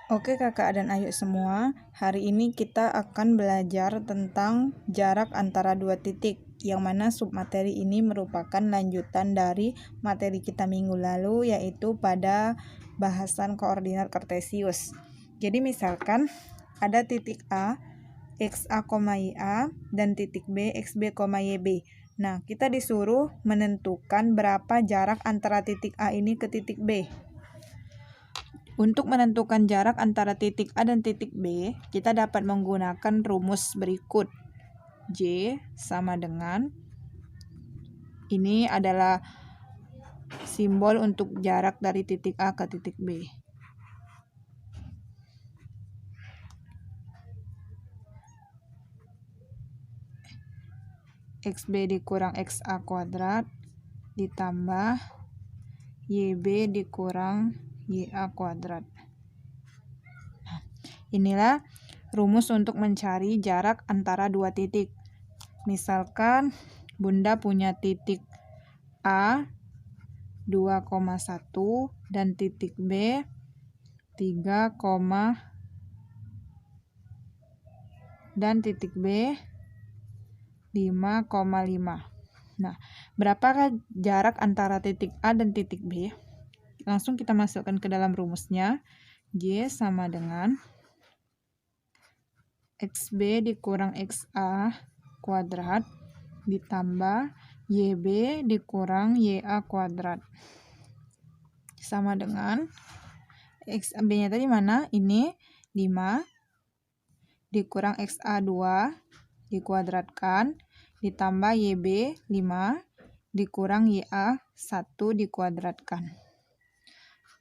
Oke kakak dan ayu semua, hari ini kita akan belajar tentang jarak antara dua titik, yang mana submateri ini merupakan lanjutan dari materi kita minggu lalu, yaitu pada bahasan koordinat kartesius. Jadi misalkan ada titik A, XA, YA, dan titik B, XB, YB. Nah, kita disuruh menentukan berapa jarak antara titik A ini ke titik B. Untuk menentukan jarak antara titik A dan titik B, kita dapat menggunakan rumus berikut. J sama dengan, ini adalah simbol untuk jarak dari titik A ke titik B. XB dikurang XA kuadrat ditambah YB dikurang YA kuadrat. Nah, inilah rumus untuk mencari jarak antara dua titik. Misalkan Bunda punya titik A 2,1 dan titik B 3, dan titik B 5,5. Nah, berapakah jarak antara titik A dan titik B? Langsung kita masukkan ke dalam rumusnya. J sama dengan XB dikurang XA kuadrat ditambah YB dikurang YA kuadrat. Sama dengan XB-nya tadi mana? Ini 5 dikurang XA 2 dikuadratkan ditambah YB 5 dikurang YA 1 dikuadratkan.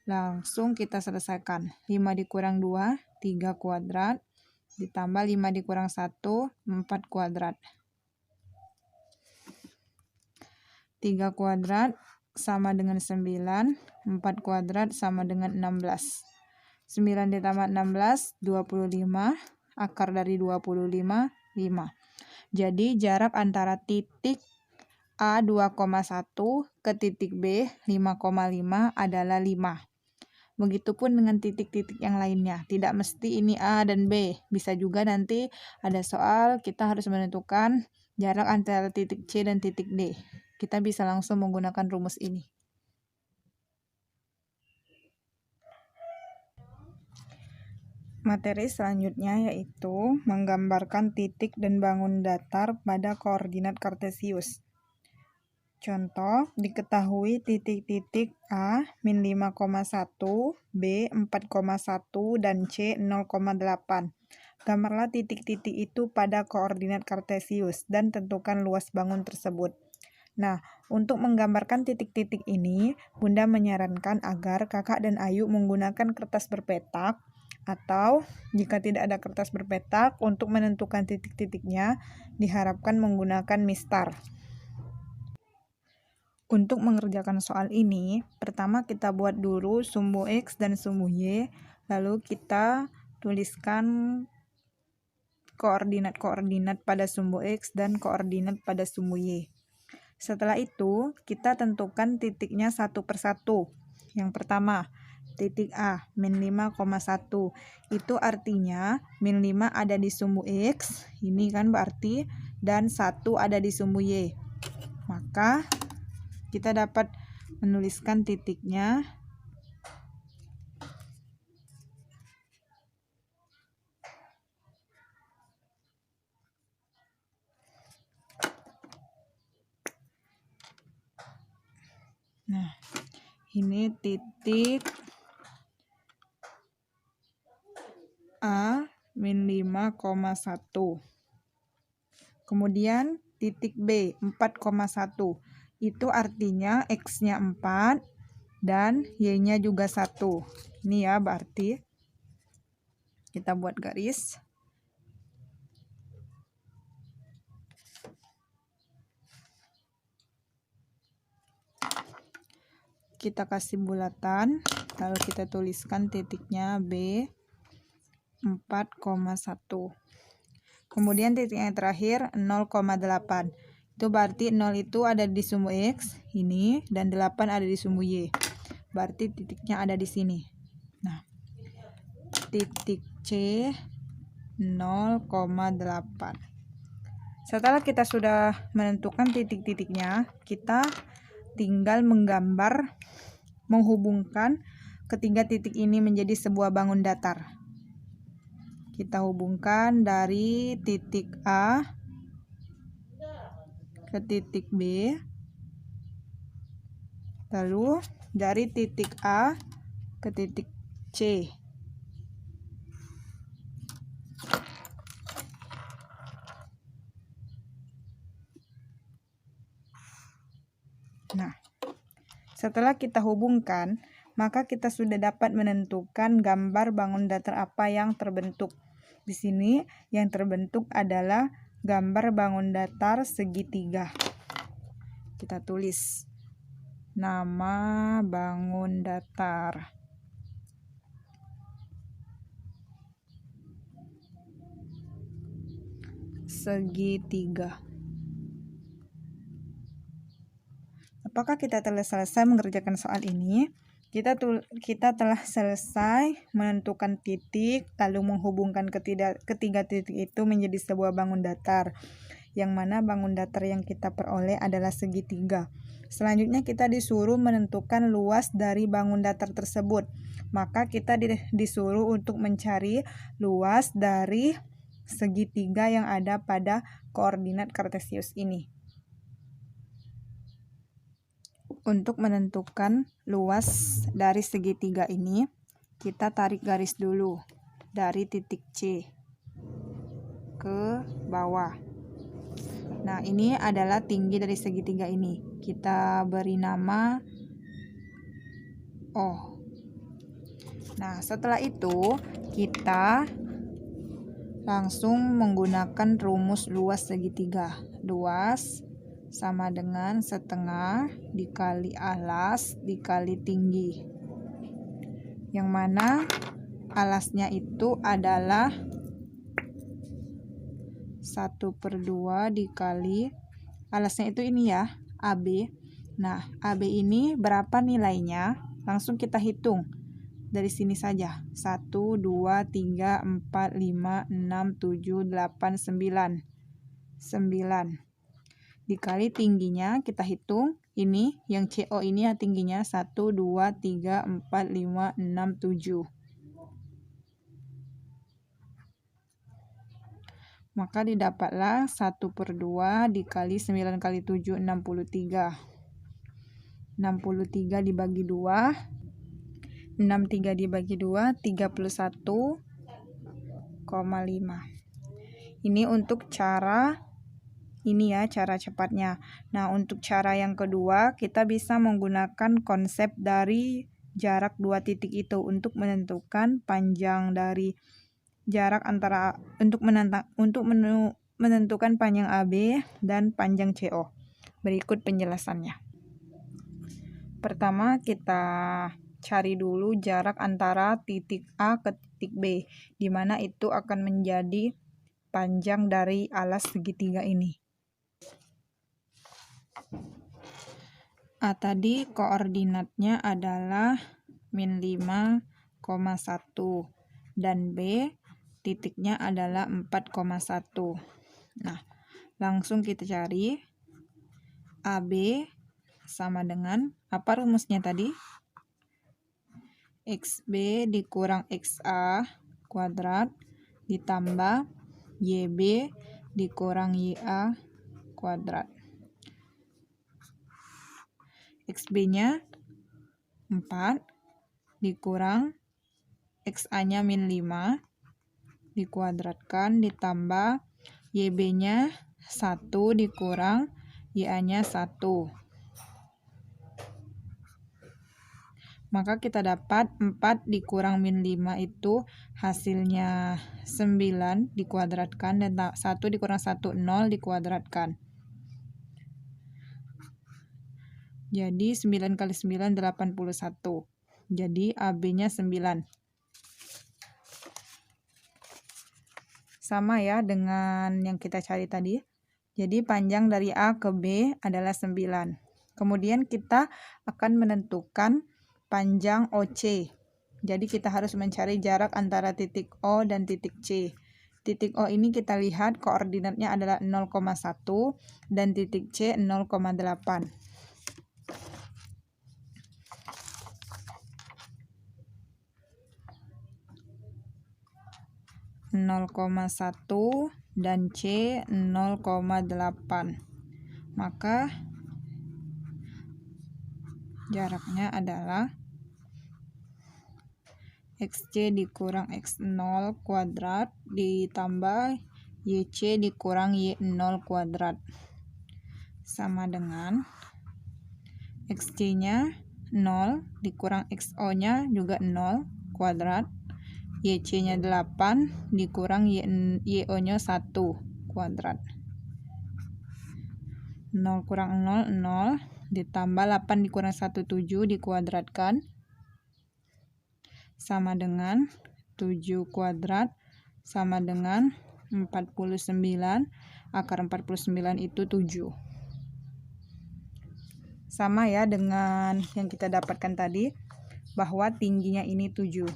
Langsung kita selesaikan. 5 dikurang 2, 3 kuadrat. Ditambah 5 dikurang 1, 4 kuadrat. 3 kuadrat sama dengan 9, 4 kuadrat sama dengan 16. 9 ditambah 16, 25. Akar dari 25, 5. Jadi jarak antara titik A 2,1 ke titik B 5,5 adalah 5. Begitupun dengan titik-titik yang lainnya. Tidak mesti ini A dan B. Bisa juga nanti ada soal kita harus menentukan jarak antara titik C dan titik D. Kita bisa langsung menggunakan rumus ini. Materi selanjutnya yaitu menggambarkan titik dan bangun datar pada koordinat kartesius. Contoh, diketahui titik-titik A min 5,1, B 4,1, dan C 0,8. Gambarlah titik-titik itu pada koordinat kartesius dan tentukan luas bangun tersebut. Nah, untuk menggambarkan titik-titik ini, Bunda menyarankan agar kakak dan ayu menggunakan kertas berpetak, atau jika tidak ada kertas berpetak, untuk menentukan titik-titiknya diharapkan menggunakan mistar. Untuk mengerjakan soal ini, pertama kita buat dulu sumbu X dan sumbu Y, lalu kita tuliskan koordinat-koordinat pada sumbu X dan koordinat pada sumbu Y. Setelah itu, kita tentukan titiknya satu persatu. Yang pertama, titik A, min 5,1. Itu artinya min 5 ada di sumbu X, ini kan berarti, dan 1 ada di sumbu Y. Maka kita dapat menuliskan titiknya nah, ini titik A min 5,1. Kemudian titik B 4,1. Itu artinya X-nya 4 dan Y-nya juga 1. Ini ya berarti kita buat garis. Kita kasih bulatan, lalu kita tuliskan titiknya B 4,1. Kemudian titik yang terakhir 0,8. Itu berarti 0 itu ada di sumbu X ini dan 8 ada di sumbu Y. Berarti titiknya ada di sini. Nah, titik C 0,8. Setelah kita sudah menentukan titik-titiknya, kita tinggal menggambar menghubungkan ketiga titik ini menjadi sebuah bangun datar. Kita hubungkan dari titik A ke titik B, lalu dari titik A ke titik C. Nah, setelah kita hubungkan, maka kita sudah dapat menentukan gambar bangun datar apa yang terbentuk. Di sini yang terbentuk adalah gambar bangun datar segitiga. Kita tulis nama bangun datar. Segitiga. Apakah kita telah selesai mengerjakan soal ini? Kita telah selesai menentukan titik, lalu menghubungkan ketiga titik itu menjadi sebuah bangun datar, yang mana bangun datar yang kita peroleh adalah segitiga. Selanjutnya kita disuruh menentukan luas dari bangun datar tersebut. Maka kita disuruh untuk mencari luas dari segitiga yang ada pada koordinat kartesius ini. Untuk menentukan luas dari segitiga ini, kita tarik garis dulu dari titik C ke bawah. Nah, ini adalah tinggi dari segitiga ini. Kita beri nama O. Nah, setelah itu kita langsung menggunakan rumus luas segitiga. Luas sama dengan setengah dikali alas dikali tinggi, yang mana alasnya itu adalah 1/2 dikali alasnya itu ini ya, AB. Nah, AB ini berapa nilainya? Langsung kita hitung dari sini saja. 1, 2, 3, 4, 5, 6, 7, 8, 9 dikali tingginya kita hitung. Ini yang CO ini ya tingginya 1, 2, 3, 4, 5, 6, 7. Maka didapatlah 1/2 dikali 9 kali 7, 63. 63 dibagi 2. 63 dibagi 2, 31,5. Ini untuk cara ini ya, cara cepatnya. Nah, untuk cara yang kedua, kita bisa menggunakan konsep dari jarak dua titik itu untuk menentukan panjang dari jarak antara untuk menentukan panjang AB dan panjang CO. Berikut penjelasannya. Pertama, kita cari dulu jarak antara titik A ke titik B, di mana itu akan menjadi panjang dari alas segitiga ini. A tadi koordinatnya adalah -5,1 dan B titiknya adalah 4,1. Nah, langsung kita cari AB sama dengan apa rumusnya tadi? XB dikurang XA kuadrat ditambah YB dikurang YA kuadrat. XB-nya 4 dikurang XA-nya -5 dikuadratkan ditambah YB-nya 1 dikurang YA-nya 1. Maka kita dapat 4 dikurang -5 itu hasilnya 9 dikuadratkan dan 1 dikurang 1, 0 dikuadratkan. Jadi 9 kali 9, 81. Jadi AB-nya 9. Sama ya dengan yang kita cari tadi. Jadi panjang dari A ke B adalah 9. Kemudian kita akan menentukan panjang OC. Jadi kita harus mencari jarak antara titik O dan titik C. Titik O ini kita lihat koordinatnya adalah 0,1 dan titik C 0,8. 0,1 dan C 0,8. Maka jaraknya adalah XC dikurang X0 kuadrat ditambah YC dikurang Y0 kuadrat sama dengan XC-nya 0 dikurang XO-nya juga 0 kuadrat, YC-nya 8 dikurang YO-nya 1 kuadrat. 0 kurang 0, 0 ditambah 8 dikurang 1, 7 dikuadratkan sama dengan 7 kuadrat sama dengan 49, akar 49 itu 7. Sama ya dengan yang kita dapatkan tadi, bahwa tingginya ini 7.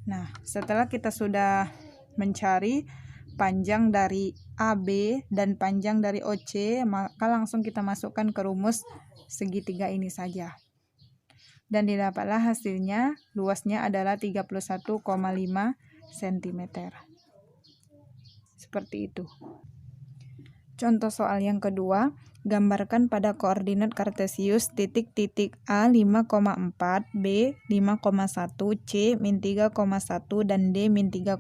Nah, setelah kita sudah mencari panjang dari AB dan panjang dari OC, maka langsung kita masukkan ke rumus segitiga ini saja. Dan didapatlah hasilnya, luasnya adalah 31,5 cm. Seperti itu. Contoh soal yang kedua, gambarkan pada koordinat kartesius titik-titik A 5,4, B 5,1, C min 3,1, dan D min 3,4.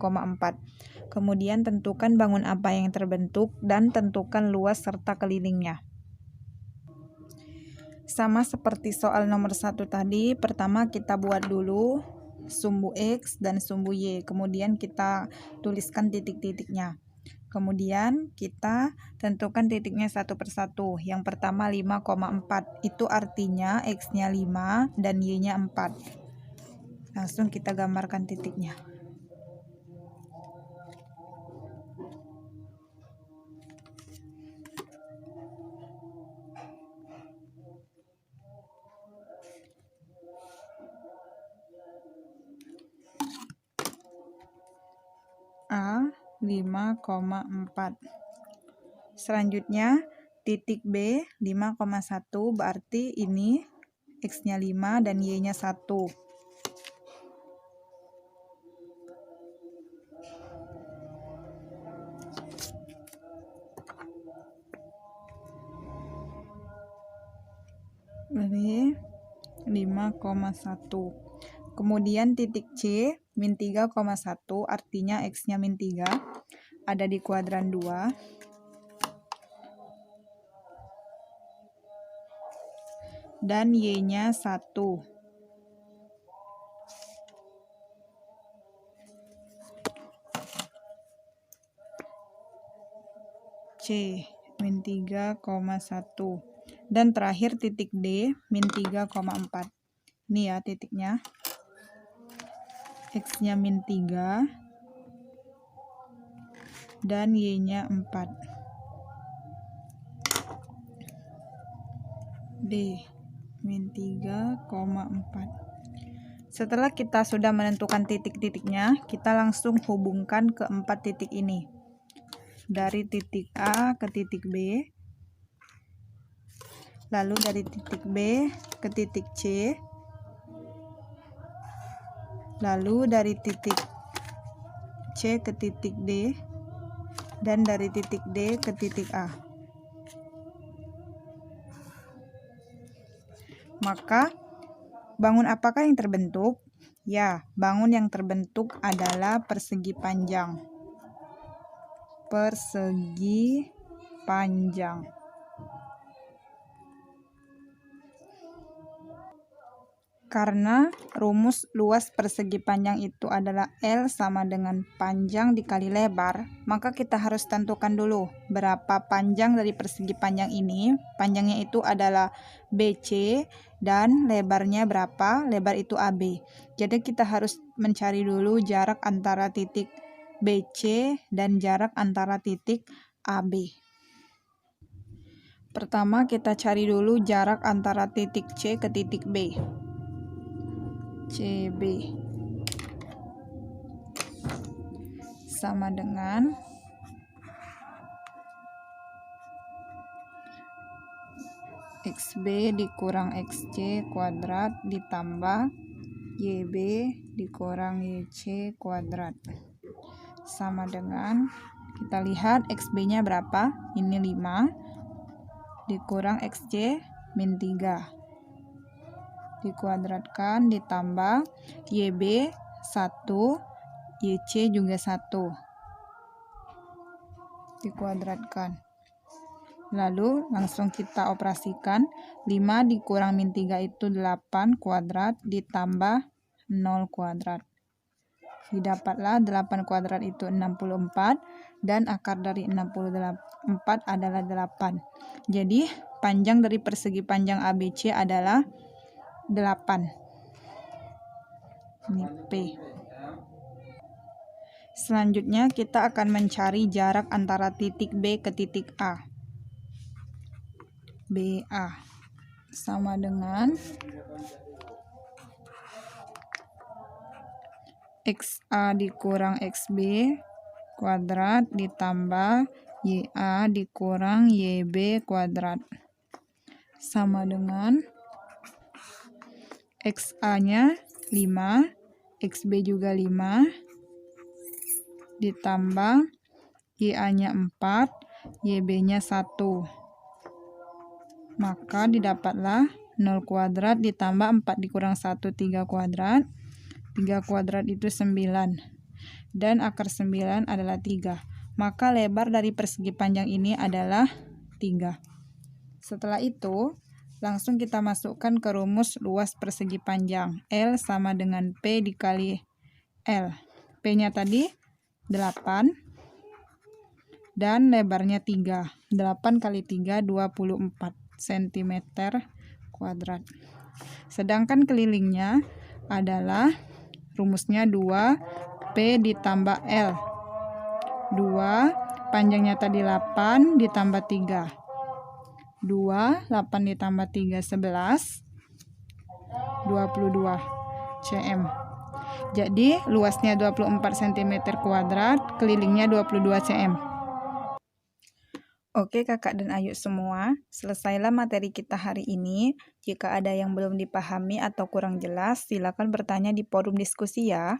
Kemudian tentukan bangun apa yang terbentuk dan tentukan luas serta kelilingnya. Sama seperti soal nomor 1 tadi, pertama kita buat dulu sumbu X dan sumbu Y, kemudian kita tuliskan titik-titiknya. Kemudian kita tentukan titiknya satu persatu. Yang pertama 5,4, itu artinya X-nya 5 dan Y-nya 4. Langsung kita gambarkan titiknya. A 5,4. Selanjutnya titik B 5,1, berarti ini X-nya 5 dan Y-nya 1. Ini 5,1. Kemudian titik C min 3,1, artinya X-nya min 3, ada di kuadran 2. Dan Y-nya 1. C min 3,1. Dan terakhir titik D min 3,4. Ini ya titiknya. X-nya min 3 dan Y-nya 4. D min 3,4. Setelah kita sudah menentukan titik-titiknya, kita langsung hubungkan ke 4 titik ini. Dari titik A ke titik B, lalu dari titik B ke titik C, lalu dari titik C ke titik D, dan dari titik D ke titik A. Maka, bangun apakah yang terbentuk? Ya, bangun yang terbentuk adalah persegi panjang. Persegi panjang. Karena rumus luas persegi panjang itu adalah L sama dengan panjang dikali lebar, maka kita harus tentukan dulu berapa panjang dari persegi panjang ini. Panjangnya itu adalah BC dan lebarnya berapa? Lebar itu AB. Jadi kita harus mencari dulu jarak antara titik BC dan jarak antara titik AB. Pertama kita cari dulu jarak antara titik C ke titik B. CB. sama dengan XB dikurang XC kuadrat ditambah YB dikurang YC kuadrat. Sama dengan, kita lihat XB-nya berapa? Ini 5 dikurang XC min 3 dikuadratkan ditambah YB 1, YC juga 1 dikuadratkan. Lalu langsung kita operasikan. 5 dikurang min 3 itu 8 kuadrat ditambah 0 kuadrat. Didapatlah 8 kuadrat itu 64 dan akar dari 64 adalah 8. Jadi panjang dari persegi panjang ABC adalah 8. Ini P. Selanjutnya kita akan mencari jarak antara titik B ke titik A. BA sama dengan XA dikurang XB kuadrat ditambah YA dikurang YB kuadrat. Sama dengan XA-nya 5, XB juga 5, ditambah YA-nya 4, YB-nya 1. Maka didapatlah 0 kuadrat ditambah 4 dikurang 1, 3 kuadrat. 3 kuadrat itu 9. Dan akar 9 adalah 3. Maka lebar dari persegi panjang ini adalah 3. Setelah itu, langsung kita masukkan ke rumus luas persegi panjang. L sama dengan P dikali L. P-nya tadi 8 dan lebarnya 3. 8 kali 3, 24 cm kuadrat. Sedangkan kelilingnya adalah rumusnya 2P ditambah L. 2 panjangnya tadi 8 ditambah 3. 2, 8 ditambah 3, 11, 22 cm. Jadi luasnya 24 cm kuadrat, kelilingnya 22 cm. Oke kakak dan ayu semua, selesailah materi kita hari ini. Jika ada yang belum dipahami atau kurang jelas, silakan bertanya di forum diskusi ya.